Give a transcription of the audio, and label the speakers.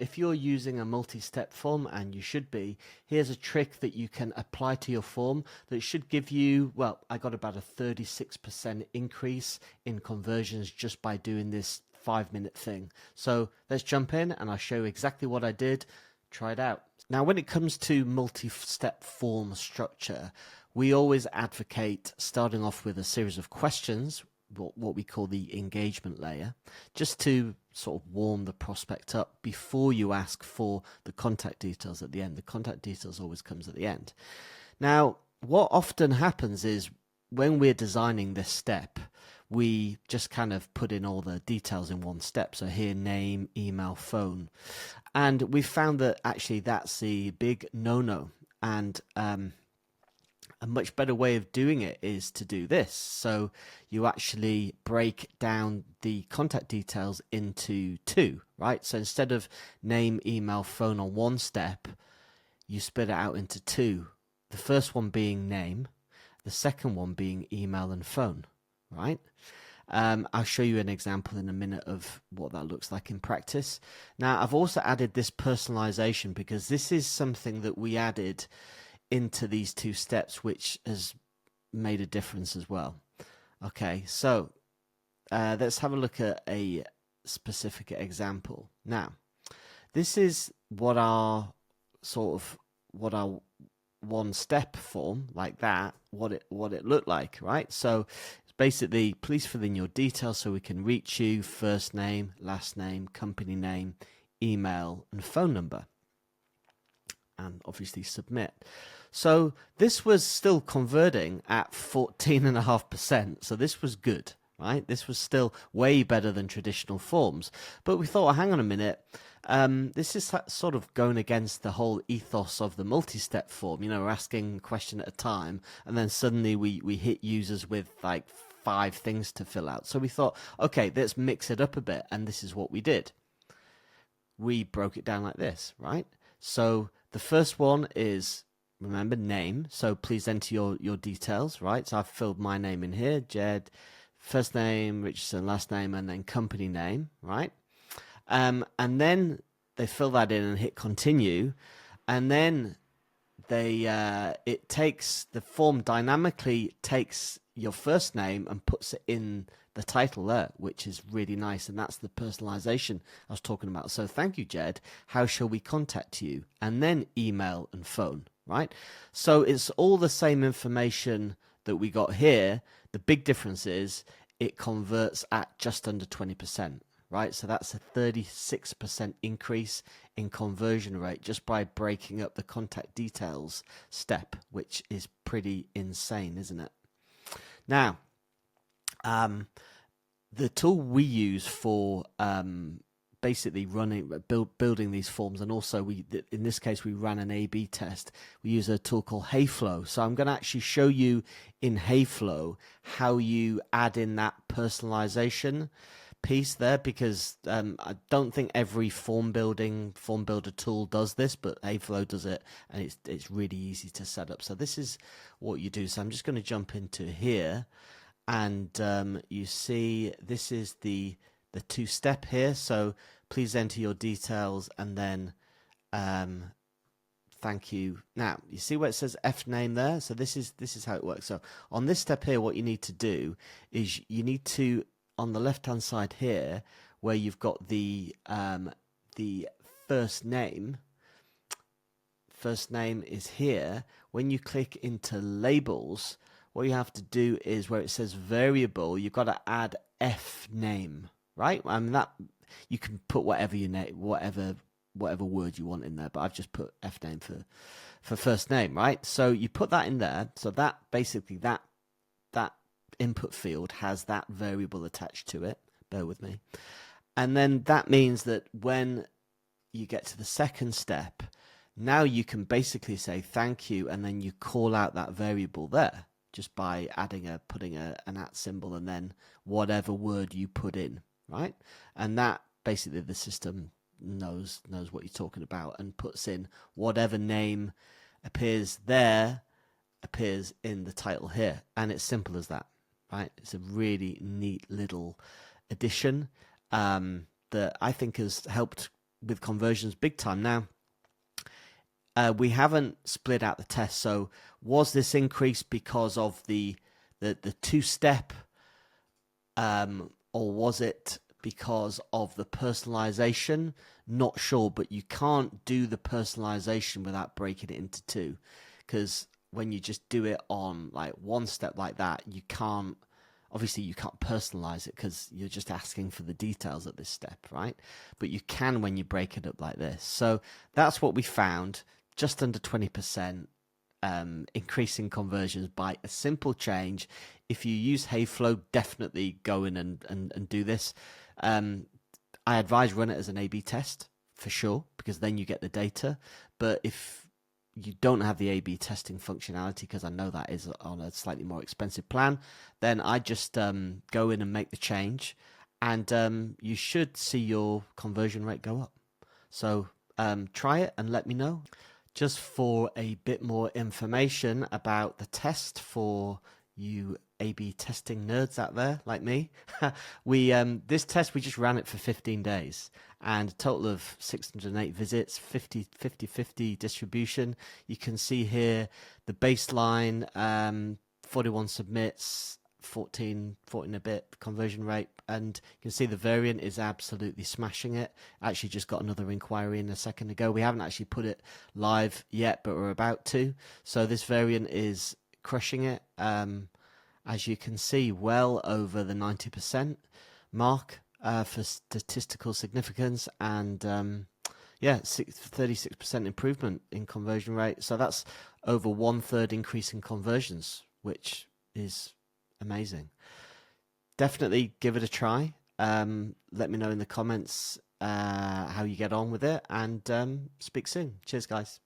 Speaker 1: if you're using a multi-step form, and you should be, here's a trick that you can apply to your form that should give you, well, I got about a 36% increase in conversions just by doing this 5-minute thing. So let's jump in and I'll show you exactly what I did. Try it out. Now, when it comes to multi-step form structure, we always advocate starting off with a series of questions, what we call the engagement layer, just to sort of warm the prospect up before you ask for the contact details at the end. The contact details always comes at the end. Now, what often happens is when we're designing this step, we just kind of put in all the details in one step. So here, name, email, phone. And we've found that actually that's the big no-no. And a much better way of doing it is to do this. So you actually break down the contact details into two, right? So instead of name, email, phone on one step, you split it out into two. The first one being name, the second one being email and phone, right? I'll show you an example in a minute of what that looks like in practice. Now, I've also added this personalization because this is something that we added into these two steps, which has made a difference as well. Okay, so let's have a look at a specific example. Now, this is what our one step form like that, what it looked like, right? So it's basically, please fill in your details so we can reach you: first name, last name, company name, email, and phone number. And obviously submit. So this was still converting at 14.5%. So this was good, right? This was still way better than traditional forms. But we thought, well, hang on a minute. This is sort of going against the whole ethos of the multi-step form. You know, we're asking a question at a time, and then suddenly we hit users with like 5 things to fill out. So we thought, okay, let's mix it up a bit. And this is what we did. We broke it down like this, right? So the first one is, remember, name. So please enter your details, right? So I've filled my name in here, Jed, first name, Richardson, last name, and then company name, right? And then they fill that in and hit continue. And then the form dynamically takes your first name and puts it in the title there, which is really nice. And that's the personalization I was talking about. So thank you, Jed. How shall we contact you? And then email and phone, right? So it's all the same information that we got here. The big difference is it converts at just under 20%, right? So that's a 36% increase in conversion rate just by breaking up the contact details step, which is pretty insane, isn't it? Now, the tool we use for basically building these forms, and also in this case we ran an A/B test. We use a tool called Hayflow. So I'm going to actually show you in Hayflow how you add in that personalization piece there, because I don't think every form builder tool does this, but Hayflow does it, and it's really easy to set up. So this is what you do. So I'm just going to jump into here. And you see this is the 2-step here. So please enter your details and then thank you. Now you see where it says F name there. So this is how it works. So on this step here, what you need to do is you need to, on the left hand side here, where you've got the first name is here. When you click into labels, what you have to do is where it says variable, you've got to add F name, right? I mean, that you can put whatever you name, whatever word you want in there, but I've just put F name for first name, right? So you put that in there. So that basically that input field has that variable attached to it. Bear with me. And then that means that when you get to the second step, now you can basically say thank you, and then you call out that variable there, just by putting an @ symbol and then whatever word you put in, right? And that basically the system knows what you're talking about and puts in whatever name appears there, appears in the title here. And it's simple as that, right? It's a really neat little addition that I think has helped with conversions big time. Now, we haven't split out the test. So was this increase because of the two-step, or was it because of the personalization? Not sure, but you can't do the personalization without breaking it into two, because when you just do it on like one step like that, you can't personalize it because you're just asking for the details at this step, right? But you can when you break it up like this. So that's what we found, just under 20%, increasing conversions by a simple change. If you use Hayflow, definitely go in and do this. I advise run it as an A/B test for sure, because then you get the data. But if you don't have the A/B testing functionality, because I know that is on a slightly more expensive plan, then I just go in and make the change, and you should see your conversion rate go up. So try it and let me know. Just for a bit more information about the test for you A/B testing nerds out there like me, we this test, we just ran it for 15 days and a total of 608 visits, 50 distribution. You can see here the baseline, 41 submits, 14 a bit conversion rate, and you can see the variant is absolutely smashing it. Actually just got another inquiry in a second ago. We haven't actually put it live yet, but we're about to. So this variant is crushing it. As you can see, well over the 90% mark for statistical significance, and yeah, 36% improvement in conversion rate. So that's over 1/3 increase in conversions, which is amazing. Definitely give it a try. Let me know in the comments how you get on with it, and speak soon. Cheers, guys.